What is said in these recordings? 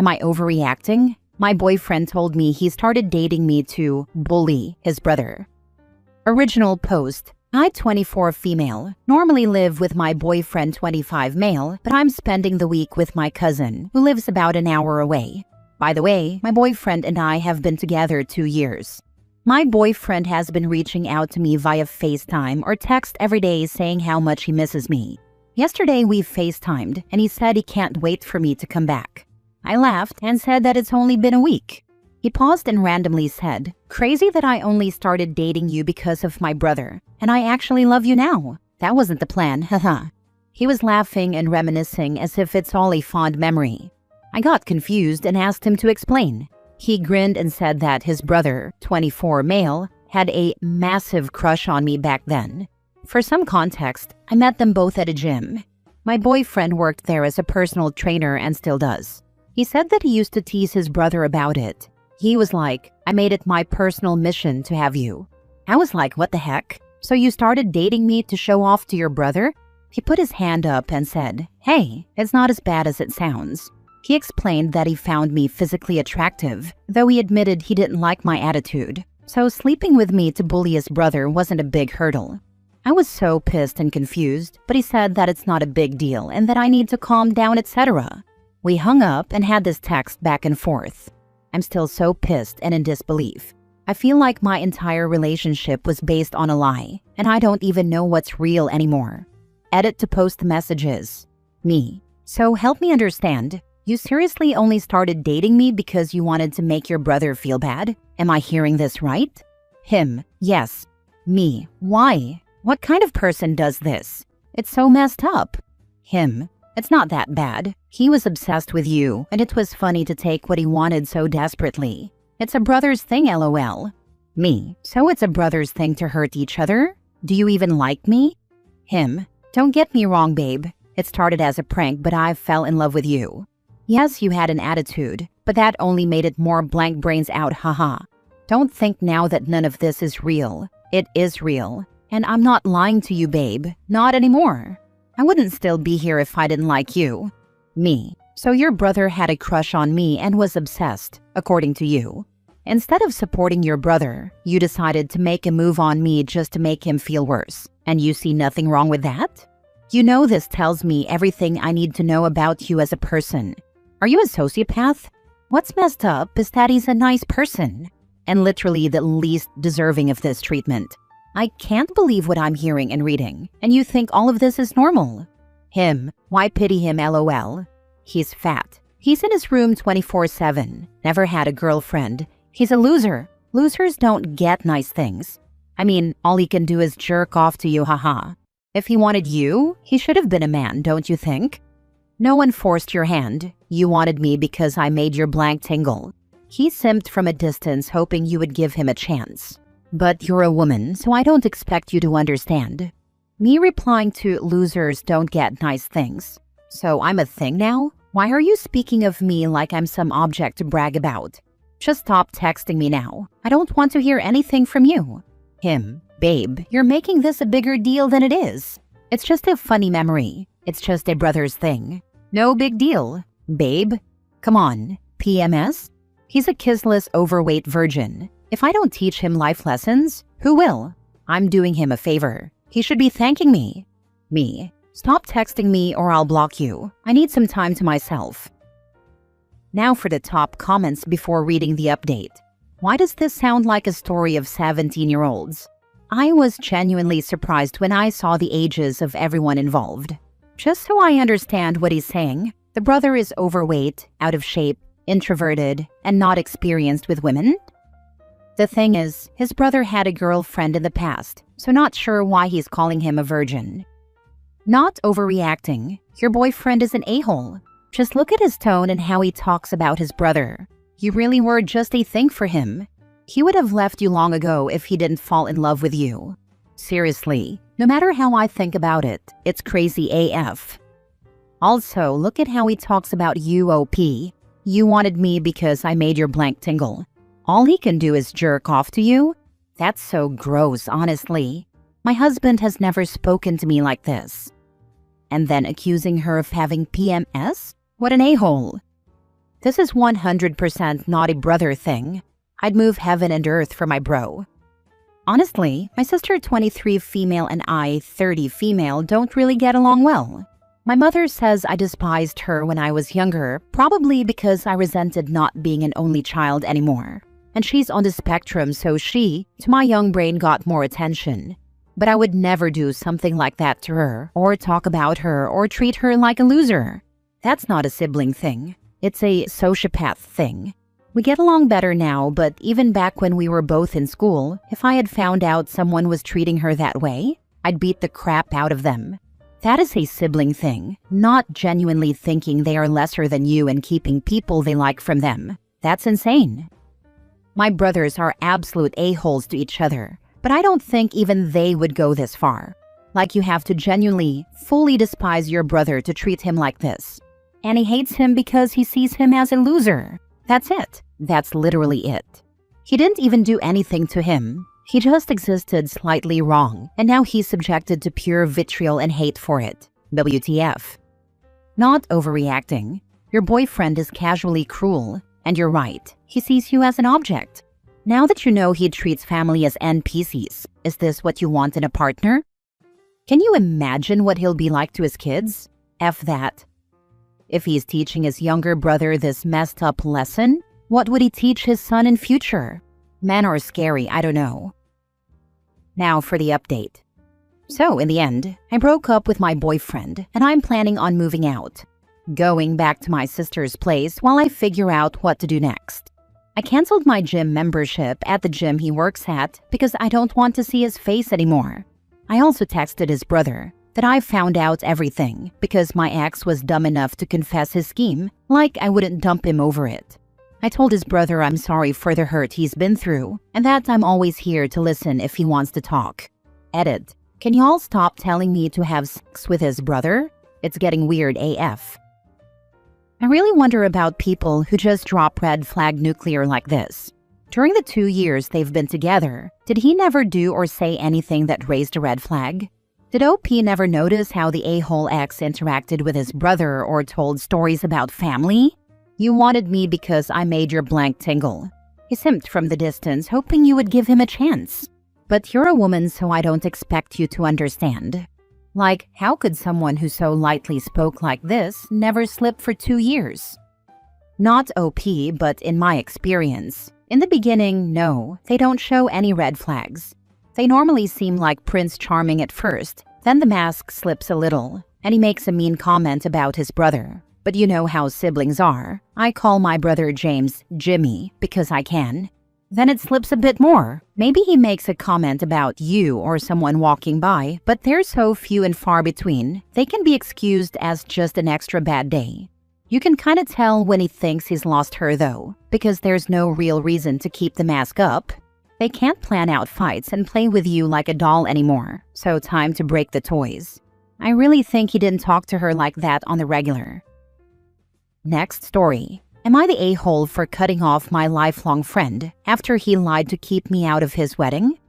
Am I overreacting? My boyfriend told me he started dating me to bully his brother. Original post. I, 24 female, normally live with my boyfriend, 25 male, but I'm spending the week with my cousin, who lives about an hour away. By the way, my boyfriend and I have been together 2 years. My boyfriend has been reaching out to me via FaceTime or text every day saying how much he misses me. Yesterday we FaceTimed and he said he can't wait for me to come back. I laughed and said that it's only been a week. He paused and randomly said, "Crazy that I only started dating you because of my brother, and I actually love you now. That wasn't the plan, haha." He was laughing and reminiscing as if it's all a fond memory. I got confused and asked him to explain. He grinned and said that his brother, 24 male, had a massive crush on me back then. For some context, I met them both at a gym. My boyfriend worked there as a personal trainer and still does. He said that he used to tease his brother about it. He was like, "I made it my personal mission to have you." I was like, "What the heck? So you started dating me to show off to your brother?" He put his hand up and said, "Hey, it's not as bad as it sounds." He explained that he found me physically attractive, though he admitted he didn't like my attitude. So sleeping with me to bully his brother wasn't a big hurdle. I was so pissed and confused, but he said that it's not a big deal and that I need to calm down, etc. We hung up and had this text back and forth. I'm still so pissed and in disbelief. I feel like my entire relationship was based on a lie, and I don't even know what's real anymore. Edit to post messages. Me. So help me understand. You seriously only started dating me because you wanted to make your brother feel bad? Am I hearing this right? Him. Yes. Me. Why? What kind of person does this? It's so messed up. Him. It's not that bad. He was obsessed with you, and it was funny to take what he wanted so desperately. It's a brother's thing, lol. Me. So it's a brother's thing to hurt each other? Do you even like me? Him. Don't get me wrong, babe. It started as a prank, but I fell in love with you. Yes, you had an attitude, but that only made it more blank brains out, haha. Don't think now that none of this is real. It is real. And I'm not lying to you, babe. Not anymore. I wouldn't still be here if I didn't like you. Me. So your brother had a crush on me and was obsessed, according to you. Instead of supporting your brother, you decided to make a move on me just to make him feel worse. And you see nothing wrong with that? You know this tells me everything I need to know about you as a person. Are you a sociopath? What's messed up is that he's a nice person, and literally the least deserving of this treatment. I can't believe what I'm hearing and reading, and you think all of this is normal. Him. Why pity him, lol. He's fat. He's in his room 24/7. Never had a girlfriend. He's a loser. Losers don't get nice things. I mean, all he can do is jerk off to you, haha. If he wanted you, he should have been a man, don't you think? No one forced your hand. You wanted me because I made your blank tingle. He simped from a distance hoping you would give him a chance. But you're a woman, so I don't expect you to understand. Me replying to losers don't get nice things. So I'm a thing now? Why are you speaking of me like I'm some object to brag about? Just stop texting me now. I don't want to hear anything from you. Him. Babe, you're making this a bigger deal than it is. It's just a funny memory. It's just a brother's thing. No big deal. Babe, come on. PMS? He's a kissless, overweight virgin. If I don't teach him life lessons, who will? I'm doing him a favor. He should be thanking me. Me. Stop texting me or I'll block you. I need some time to myself. Now for the top comments before reading the update. Why does this sound like a story of 17-year-olds? I was genuinely surprised when I saw the ages of everyone involved. Just so I understand what he's saying, the brother is overweight, out of shape, introverted, and not experienced with women? The thing is, his brother had a girlfriend in the past, so not sure why he's calling him a virgin. Not overreacting. Your boyfriend is an a-hole. Just look at his tone and how he talks about his brother. You really were just a thing for him. He would have left you long ago if he didn't fall in love with you. Seriously, no matter how I think about it, it's crazy AF. Also, look at how he talks about you, OP. You wanted me because I made your blank tingle. All he can do is jerk off to you? That's so gross, honestly. My husband has never spoken to me like this. And then accusing her of having PMS? What an a-hole. This is 100% naughty brother thing. I'd move heaven and earth for my bro. Honestly, my sister 23 female and I 30 female don't really get along well. My mother says I despised her when I was younger, probably because I resented not being an only child anymore. And she's on the spectrum, so she, to my young brain, got more attention. But I would never do something like that to her, or talk about her, or treat her like a loser. That's not a sibling thing. It's a sociopath thing. We get along better now, but even back when we were both in school, if I had found out someone was treating her that way, I'd beat the crap out of them. That is a sibling thing, not genuinely thinking they are lesser than you and keeping people they like from them. That's insane. My brothers are absolute a-holes to each other, but I don't think even they would go this far. Like, you have to genuinely, fully despise your brother to treat him like this. And he hates him because he sees him as a loser. That's it. That's literally it. He didn't even do anything to him. He just existed slightly wrong, and now he's subjected to pure vitriol and hate for it. WTF. Not overreacting. Your boyfriend is casually cruel, and you're right. He sees you as an object. Now that you know he treats family as NPCs, is this what you want in a partner? Can you imagine what he'll be like to his kids? F that. If he's teaching his younger brother this messed up lesson, what would he teach his son in future? Men are scary, I don't know. Now for the update. So, in the end, I broke up with my boyfriend, and I'm planning on moving out. Going back to my sister's place while I figure out what to do next. I canceled my gym membership at the gym he works at because I don't want to see his face anymore. I also texted his brother that I found out everything because my ex was dumb enough to confess his scheme, like I wouldn't dump him over it. I told his brother I'm sorry for the hurt he's been through, and that I'm always here to listen if he wants to talk. Edit. Can y'all stop telling me to have sex with his brother? It's getting weird AF. I really wonder about people who just drop red flag nuclear like this. During the 2 years they've been together, did he never do or say anything that raised a red flag? Did OP never notice how the a-hole ex interacted with his brother or told stories about family? You wanted me because I made your blank tingle. He simped from the distance, hoping you would give him a chance. But you're a woman, so I don't expect you to understand. Like, how could someone who so lightly spoke like this never slip for 2 years? Not OP, but in my experience. In the beginning, no, they don't show any red flags. They normally seem like Prince Charming at first, then the mask slips a little, and he makes a mean comment about his brother. But you know how siblings are. I call my brother James Jimmy because I can. Then it slips a bit more. Maybe he makes a comment about you or someone walking by, but they're so few and far between, they can be excused as just an extra bad day. You can kind of tell when he thinks he's lost her though, because there's no real reason to keep the mask up. They can't plan out fights and play with you like a doll anymore, so time to break the toys. I really think he didn't talk to her like that on the regular. Next story. Am I the a-hole for cutting off my lifelong friend after he lied to keep me out of his wedding?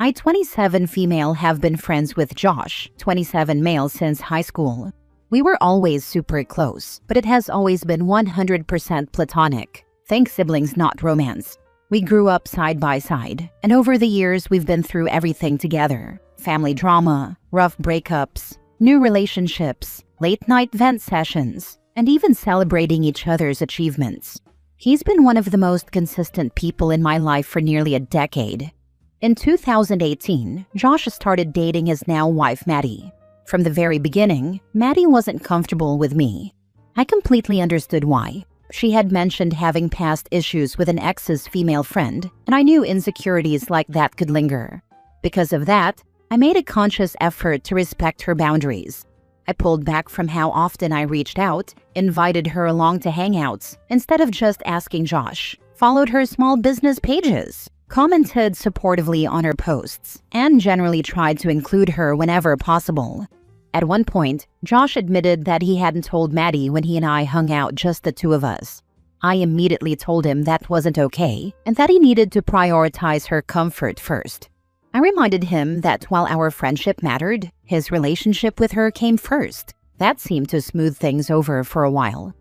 I, 27 female, have been friends with Josh, 27 male, since high school. We were always super close, but it has always been 100% platonic. Think siblings, not romance. We grew up side by side, and over the years we've been through everything together. Family drama, rough breakups, new relationships, late-night vent sessions, and even celebrating each other's achievements. He's been one of the most consistent people in my life for nearly a decade. In 2018, Josh started dating his now wife Maddie. From the very beginning, Maddie wasn't comfortable with me. I completely understood why. She had mentioned having past issues with an ex's female friend, and I knew insecurities like that could linger. Because of that, I made a conscious effort to respect her boundaries. I pulled back from how often I reached out, invited her along to hangouts, instead of just asking Josh, followed her small business pages, commented supportively on her posts, and generally tried to include her whenever possible. At one point, Josh admitted that he hadn't told Maddie when he and I hung out, just the two of us. I immediately told him that wasn't okay, and that he needed to prioritize her comfort first. I reminded him that while our friendship mattered, his relationship with her came first. That seemed to smooth things over for a while.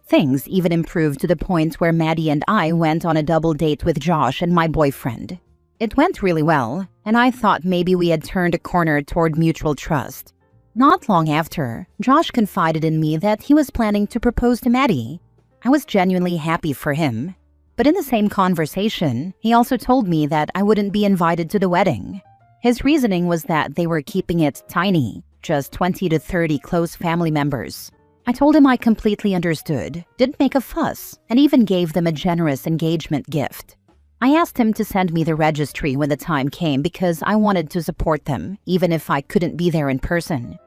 Things even improved to the point where Maddie and I went on a double date with Josh and my boyfriend. It went really well, and I thought maybe we had turned a corner toward mutual trust. Not long after, Josh confided in me that he was planning to propose to Maddie. I was genuinely happy for him. But in the same conversation, he also told me that I wouldn't be invited to the wedding. His reasoning was that they were keeping it tiny, just 20 to 30 close family members. I told him I completely understood, didn't make a fuss, and even gave them a generous engagement gift. I asked him to send me the registry when the time came because I wanted to support them, even if I couldn't be there in person.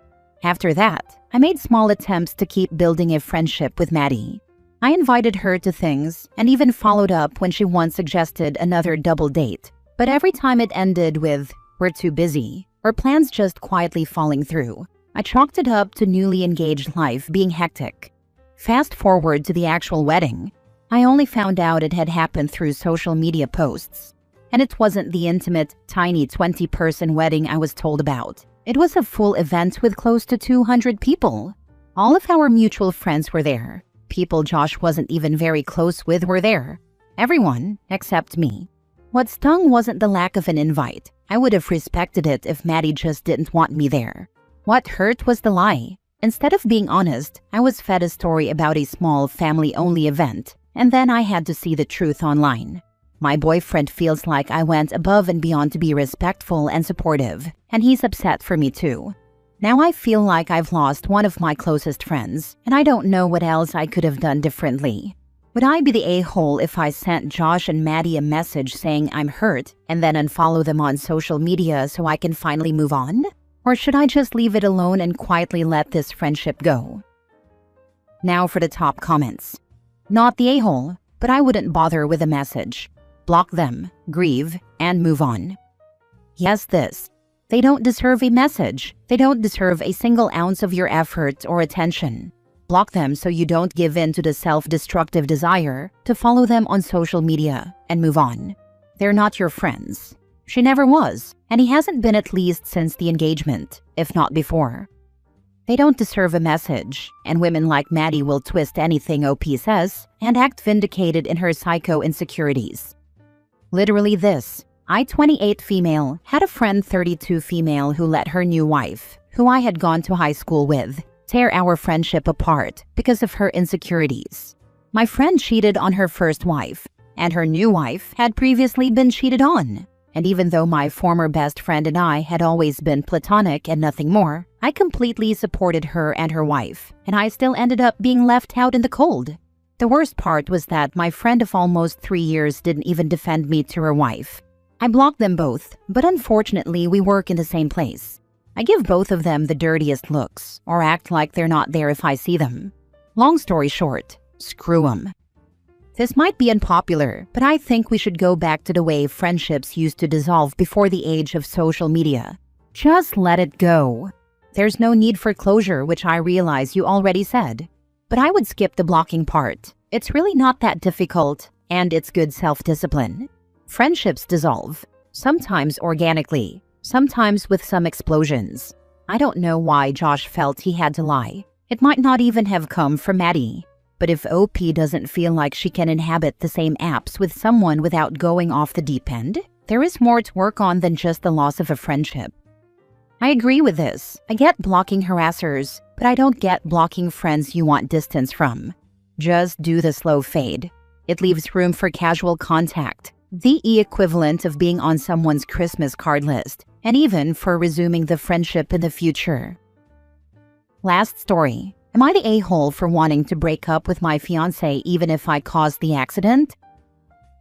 After that, I made small attempts to keep building a friendship with Maddie. I invited her to things and even followed up when she once suggested another double date. But every time it ended with, "We're too busy," or plans just quietly falling through. I chalked it up to newly engaged life being hectic. Fast forward to the actual wedding. I only found out it had happened through social media posts. And it wasn't the intimate, tiny 20-person wedding I was told about. It was a full event with close to 200 people. All of our mutual friends were there. People Josh wasn't even very close with were there. Everyone except me. What stung wasn't the lack of an invite. I would have respected it if Maddie just didn't want me there. What hurt was the lie. Instead of being honest, I was fed a story about a small family-only event, and then I had to see the truth online. My boyfriend feels like I went above and beyond to be respectful and supportive, and he's upset for me too. Now I feel like I've lost one of my closest friends, and I don't know what else I could have done differently. Would I be the a-hole if I sent Josh and Maddie a message saying I'm hurt and then unfollow them on social media so I can finally move on? Or should I just leave it alone and quietly let this friendship go? Now for the top comments. Not the a-hole, but I wouldn't bother with a message. Block them, grieve, and move on. Yes, this. They don't deserve a message. They don't deserve a single ounce of your effort or attention. Block them so you don't give in to the self-destructive desire to follow them on social media and move on. They're not your friends. She never was, and he hasn't been at least since the engagement, if not before. They don't deserve a message, and women like Maddie will twist anything OP says and act vindicated in her psycho insecurities. Literally this. I, 28 female, had a friend 32 female who let her new wife, who I had gone to high school with, tear our friendship apart because of her insecurities. My friend cheated on her first wife, and her new wife had previously been cheated on. And even though my former best friend and I had always been platonic and nothing more, I completely supported her and her wife, and I still ended up being left out in the cold. The worst part was that my friend of almost 3 years didn't even defend me to her wife. I blocked them both, but unfortunately we work in the same place. I give both of them the dirtiest looks, or act like they're not there if I see them. Long story short, screw them. This might be unpopular, but I think we should go back to the way friendships used to dissolve before the age of social media. Just let it go. There's no need for closure, which I realize you already said. But I would skip the blocking part. It's really not that difficult, and it's good self-discipline. Friendships dissolve, sometimes organically, sometimes with some explosions. I don't know why Josh felt he had to lie. It might not even have come from Maddie. But if OP doesn't feel like she can inhabit the same apps with someone without going off the deep end, there is more to work on than just the loss of a friendship. I agree with this. I get blocking harassers, but I don't get blocking friends you want distance from. Just do the slow fade. It leaves room for casual contact, the equivalent of being on someone's Christmas card list, and even for resuming the friendship in the future. Last story. Am I the a-hole for wanting to break up with my fiancé even if I caused the accident?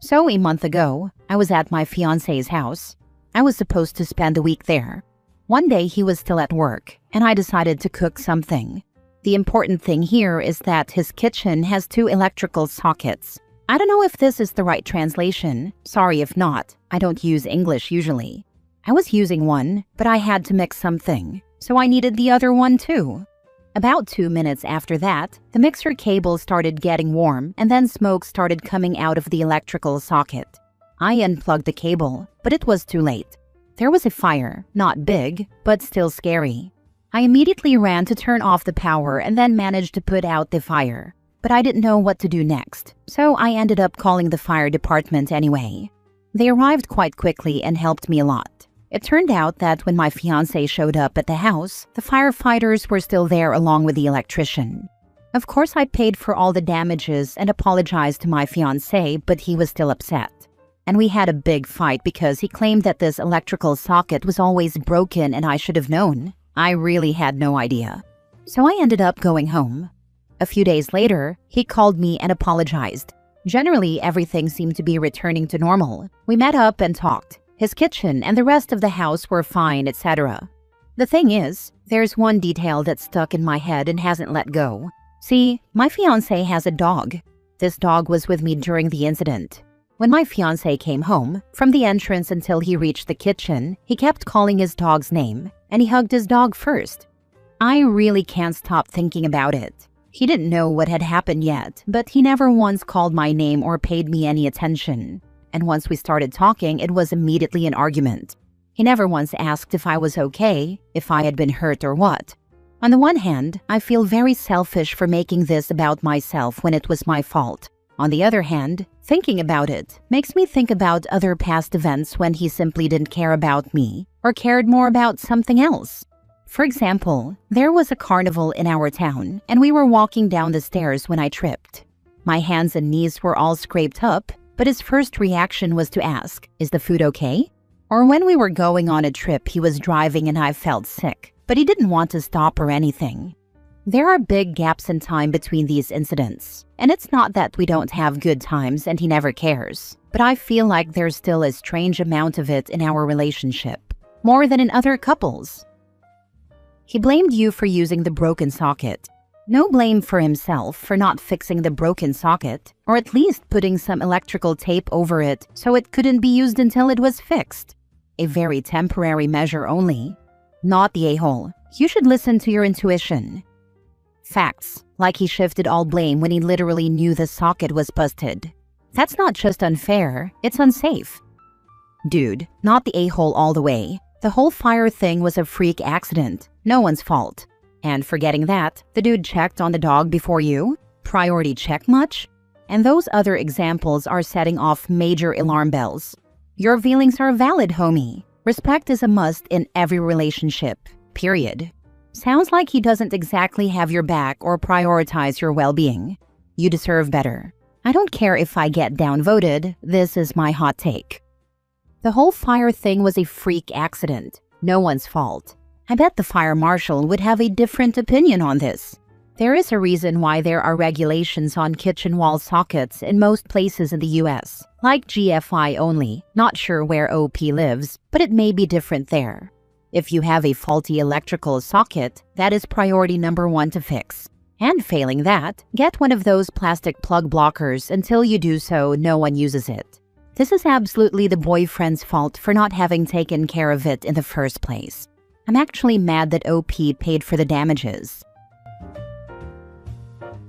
So a month ago, I was at my fiancé's house. I was supposed to spend a week there. One day he was still at work, and I decided to cook something. The important thing here is that his kitchen has 2 electrical sockets. I don't know if this is the right translation. Sorry if not. I don't use English usually. I was using one, but I had to mix something, so I needed the other one too. About 2 minutes after that, the mixer cable started getting warm and then smoke started coming out of the electrical socket. I unplugged the cable, but it was too late. There was a fire, not big, but still scary. I immediately ran to turn off the power and then managed to put out the fire. but I didn't know what to do next, so I ended up calling the fire department anyway. They arrived quite quickly and helped me a lot. It turned out that when my fiancé showed up at the house, the firefighters were still there along with the electrician. Of course, I paid for all the damages and apologized to my fiancé, but he was still upset. And we had a big fight because he claimed that this electrical socket was always broken and I should have known. I really had no idea. So I ended up going home. A few days later, he called me and apologized. Generally, everything seemed to be returning to normal. We met up and talked. His kitchen and the rest of the house were fine, etc. The thing is, there's one detail that's stuck in my head and hasn't let go. See, my fiancé has a dog. This dog was with me during the incident. When my fiancé came home, from the entrance until he reached the kitchen, he kept calling his dog's name, and he hugged his dog first. I really can't stop thinking about it. He didn't know what had happened yet, but he never once called my name or paid me any attention. And once we started talking, it was immediately an argument. He never once asked if I was okay, if I had been hurt or what. On the one hand, I feel very selfish for making this about myself when it was my fault. On the other hand, thinking about it makes me think about other past events when he simply didn't care about me or cared more about something else. For example, there was a carnival in our town and we were walking down the stairs when I tripped. My hands and knees were all scraped up, but his first reaction was to ask, "Is the food okay?" Or when we were going on a trip, he was driving and I felt sick, but he didn't want to stop or anything. There are big gaps in time between these incidents, and it's not that we don't have good times and he never cares, but I feel like there's still a strange amount of it in our relationship, more than in other couples. He blamed you for using the broken socket. No blame for himself for not fixing the broken socket, or at least putting some electrical tape over it so it couldn't be used until it was fixed. A very temporary measure only. Not the a-hole. You should listen to your intuition. Facts, like he shifted all blame when he literally knew the socket was busted. That's not just unfair, it's unsafe. Dude, not the a-hole all the way. The whole fire thing was a freak accident, no one's fault. And forgetting that, the dude checked on the dog before you? Priority check much? And those other examples are setting off major alarm bells. Your feelings are valid, homie. Respect is a must in every relationship, period. Sounds like he doesn't exactly have your back or prioritize your well-being. You deserve better. I don't care if I get downvoted, this is my hot take. The whole fire thing was a freak accident, no one's fault. I bet the fire marshal would have a different opinion on this. There is a reason why there are regulations on kitchen wall sockets in most places in the US, like GFI only. Not sure where OP lives, but it may be different there. If you have a faulty electrical socket, that is priority number 1 to fix. And failing that, get one of those plastic plug blockers. Until you do so, no one uses it. This is absolutely the boyfriend's fault for not having taken care of it in the first place. I'm actually mad that OP paid for the damages.